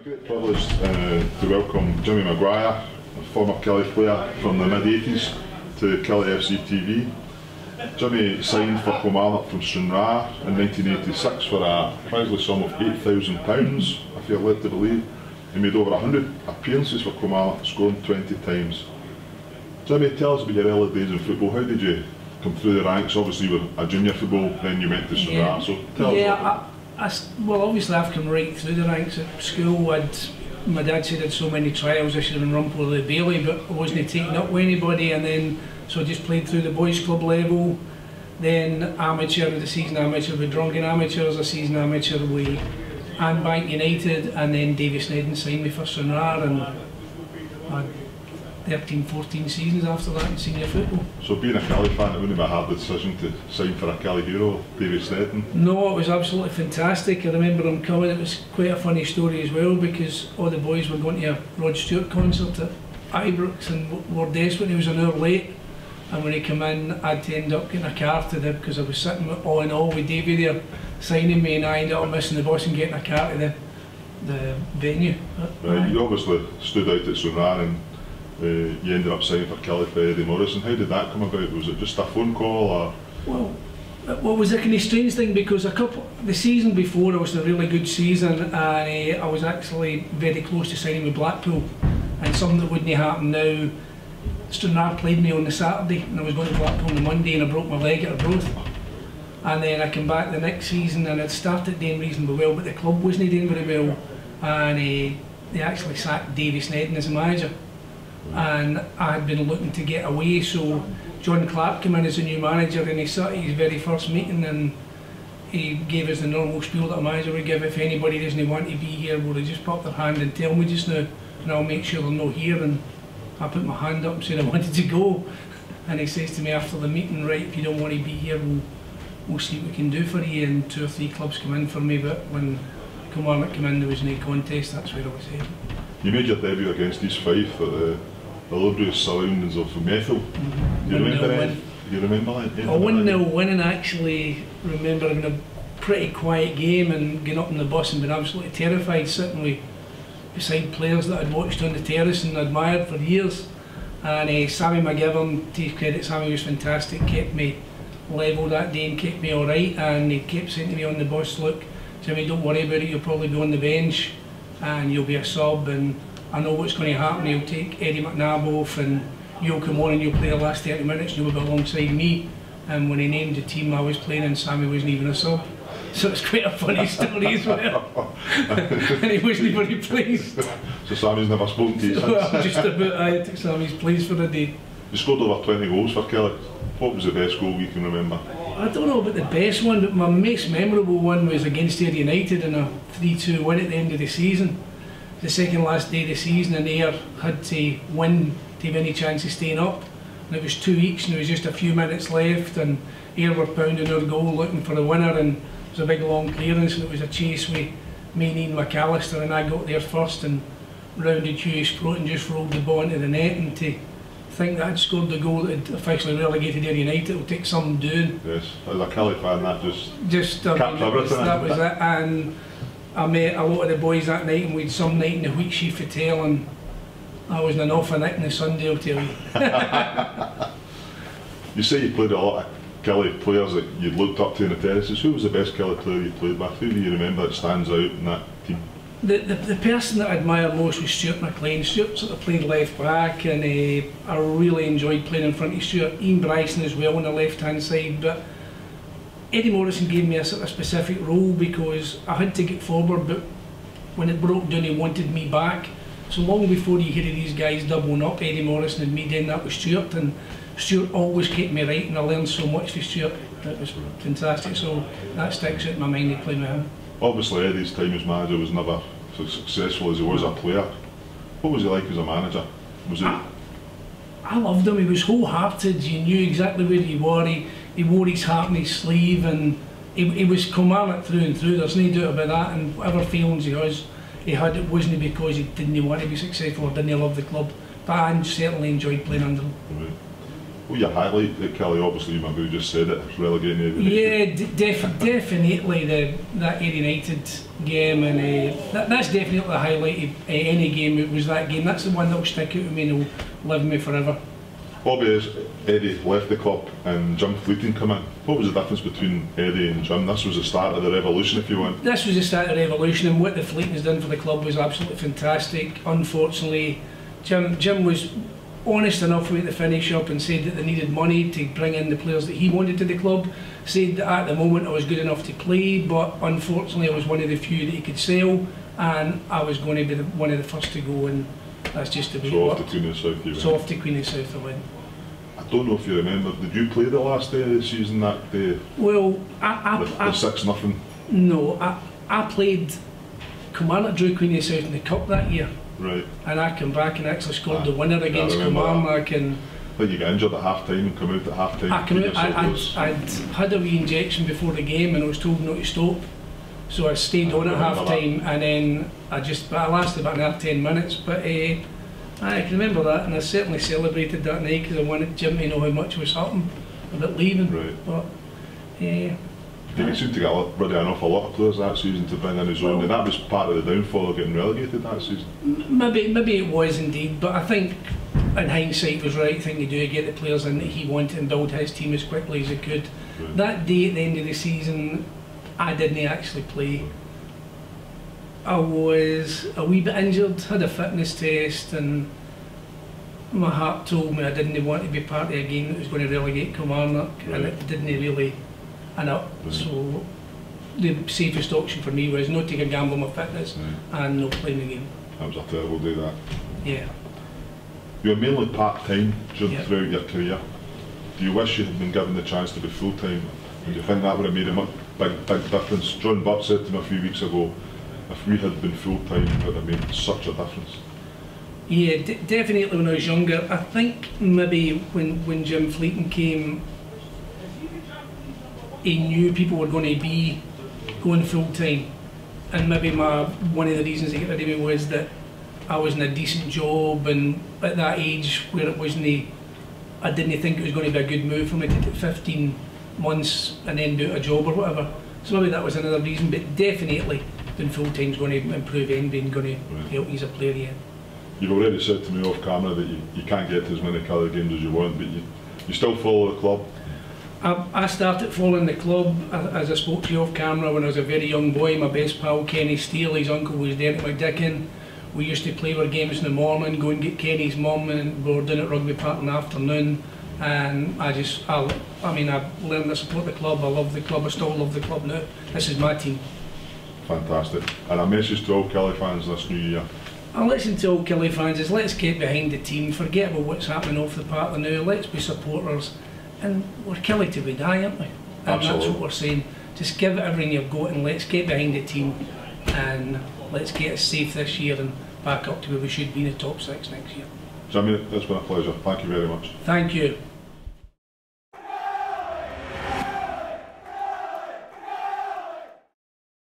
A great privilege to welcome Jimmy McGuire, a former Killie player from the mid-80s, to KillieFC TV. Jimmy signed for Kilmarnock from Stranraer in 1986 for a princely sum of £8,000, if you're led to believe. He made over 100 appearances for Kilmarnock, scoring 20 times. Jimmy, tell us about your early days in football. How did you come through the ranks? Obviously you were a junior football, then you went to Stranraer, so tell us. Well, obviously I've come right through the ranks at school. My dad said I had so many trials I should have been Rumpel or the Bailey, but I wasn't taken up with anybody, and then so I just played through the boys club level, then amateur with the season amateur with Drunken Amateurs, a season amateur with Bank United, and then Davy Snedden signed me for Stranraer, and I had 13-14 seasons after that in senior football. So being a Killie fan, it wouldn't be a hard decision to sign for a Killie hero, Davy Snedden? No, it was absolutely fantastic. I remember him coming. It was quite a funny story as well, because all the boys were going to a Rod Stewart concert at Ibrox and were desperate. He was an hour late, and when he came in I had to end up getting a car to them because I was sitting all in all with Davy there signing me, and I ended up missing the bus and getting a car to the venue. Right, you obviously stood out at Stranraer and you ended up signing for Killie for Eddie Morrison. How did that come about? Was it just a phone call, or? Well, it was a kind of strange thing, because the season before it was a really good season, and I was actually very close to signing with Blackpool, and something that wouldn't happen now. Stranraer played me on the Saturday and I was going to Blackpool on the Monday and I broke my leg at a broth, and then I came back the next season and I'd started doing reasonably well, but the club wasn't doing very well, and they actually sacked Davy Snedden as a manager. And I had been looking to get away, so John Clark came in as a new manager, and he sat at his very first meeting and he gave us the normal spiel that a manager would give: if anybody doesn't want to be here, will they just put up their hand and tell me just now, and I'll make sure they're not here. And I put my hand up and said I wanted to go, and he says to me after the meeting, right, if you don't want to be here, we'll see what we can do for you. And 2 or 3 clubs come in for me, but when Kilmarnock came in there was no contest. That's where I was heading. You made your debut against East Fife at the illustrious surroundings of Methil. Do you remember that? Do you remember that? A 1-0 win, and I actually remember having a pretty quiet game and getting up on the bus and being absolutely terrified, sitting beside players that I'd watched on the terrace and admired for years. And Sammy McGivern, to his credit, Sammy was fantastic, kept me level that day and kept me alright, and he kept saying to me on the bus, look Jimmy, don't worry about it, you'll probably be on the bench and you'll be a sub, and I know what's going to happen. He'll take Eddie McNabb off and you'll come on and you'll play the last 30 minutes and you'll be alongside me. And when he named the team I was playing in, Sammy wasn't even a sub. So it's quite a funny story as well. And he wasn't very pleased. So Sammy's never spoken to you since? Well, just about, I took Sammy's place for the day. You scored over 20 goals for Killie. What was the best goal you can remember? I don't know about the best one, but my most memorable one was against Ayr United in a 3-2 win at the end of the season. The second last day of the season, and Ayr had to win to have any chance of staying up. And it was 2 weeks and there was just a few minutes left, and Ayr were pounding their goal looking for the winner, and it was a big long clearance, and it was a chase with me and Ian McAllister, and I got there first and rounded Hugh's throat and just rolled the ball into the net. And to think that I'd scored the goal that had officially relegated Ayr United will take some doing. Yes, as a Killie fan, that just caps everything. That was it. And I met a lot of the boys that night, and we had some night in the Wheatsheaf Hotel, and I wasn't enough of Nick on the Sunday, I'll tell you. You say you played a lot of Killie players that you'd looked up to in the terraces. Who was the best Killie player you played with? Who do you remember that stands out in that team? The person that I admired most was Stuart McLean. Stuart sort of played left back, and I really enjoyed playing in front of Stuart. Ian Bryson as well on the left hand side, but Eddie Morrison gave me a sort of specific role because I had to get forward, but when it broke down he wanted me back. So long before you hear of these guys doubling up, Eddie Morrison and me doing that with Stuart, and Stuart always kept me right, and I learned so much from Stuart. It was fantastic, so that sticks out in my mind to play with him. Obviously Eddie's time as manager was never so successful as he was a player. What was he like as a manager? Was he? I loved him. He was wholehearted. You knew exactly where you were. He wore his heart on his sleeve, and he was Kilmarnock through and through. There's no doubt about that. And whatever feelings he had, it wasn't because he didn't want to be successful or didn't love the club. But I certainly enjoyed playing under him. Right. Well, your highlight at Killie, obviously you maybe just said it, relegating Ayr United. Yeah, definitely that Ayr United game, and that's definitely the highlight of any game. It was that game. That's the one that will stick out to me and will live with me forever. Bobby, as Eddie left the club and Jim Fleeting come in, what was the difference between Eddie and Jim? This was the start of the revolution, if you want. This was the start of the revolution, and what the Fleeting's done for the club was absolutely fantastic. Unfortunately, Jim was honest enough with the finish up and said that they needed money to bring in the players that he wanted to the club. Said that at the moment I was good enough to play, but unfortunately I was one of the few that he could sell, and I was going to be one of the first to go, and that's just the way it worked. So off to Queen of the South you went. So off to Queen of the South I went. I don't know if you remember, did you play the last day of the season that day? Well, the 6-0? No, I played Kilmarnock drew Queen of the South in the Cup that year. Right. And I came back and actually scored the winner against Kilmarnock. And I think you got injured at half time and come out at half time. I'd had a wee injection before the game and I was told not to stop. So I stayed on at half time, and then I lasted about another 10 minutes. But I can remember that, and I certainly celebrated that night because I wanted Jim to know how much was happening about leaving. Right. But he seemed to get rid of an awful lot of players that season to bring in his own, and that was part of the downfall of getting relegated that season. Maybe it was indeed, but I think in hindsight it was the right thing to do, get the players in that he wanted and build his team as quickly as he could. Right. That day at the end of the season, I didn't actually play. I was a wee bit injured, had a fitness test, and my heart told me I didn't want to be part of a game that was going to relegate Kilmarnock, and it didn't really. So the safest option for me was not take a gamble on my fitness and not playing the game. That was a terrible day, that. Yeah. You were mainly part-time throughout your career. Do you wish you had been given the chance to be full-time? And do you think that would have made a big difference? John Butt said to me a few weeks ago, if we had been full-time, it would have made such a difference. Yeah, definitely when I was younger. I think maybe when Jim Fleeting came, he knew people were going to be going full-time, and maybe one of the reasons he got rid of me was that I was in a decent job, and at that age where it wasn't, I didn't think it was going to be a good move for me to take 15 months and then do a job or whatever. So maybe that was another reason, but definitely doing full-time is going to improve anybody and going to help you as a player. Yeah. You've already said to me off camera that you can't get to as many colour games as you want, but you still follow the club. I started following the club, as I spoke to you off camera, when I was a very young boy. My best pal Kenny Steele, his uncle was there at McDickin. We used to play our games in the morning, go and get Kenny's mum, and we were down at Rugby Park in the afternoon. And I learned to support the club. I love the club, I still love the club now. This is my team. Fantastic. And a message to all Killie fans this new year? I'll listen to all Killie fans is let's get behind the team, forget about what's happening off the park now, let's be supporters. And we're Killie till we die, aren't we? And Absolutely. That's what we're saying. Just give it everything you've got and let's get behind the team, and let's get us safe this year and back up to where we should be in the top 6 next year. Jimmy, it's been a pleasure. Thank you very much. Thank you.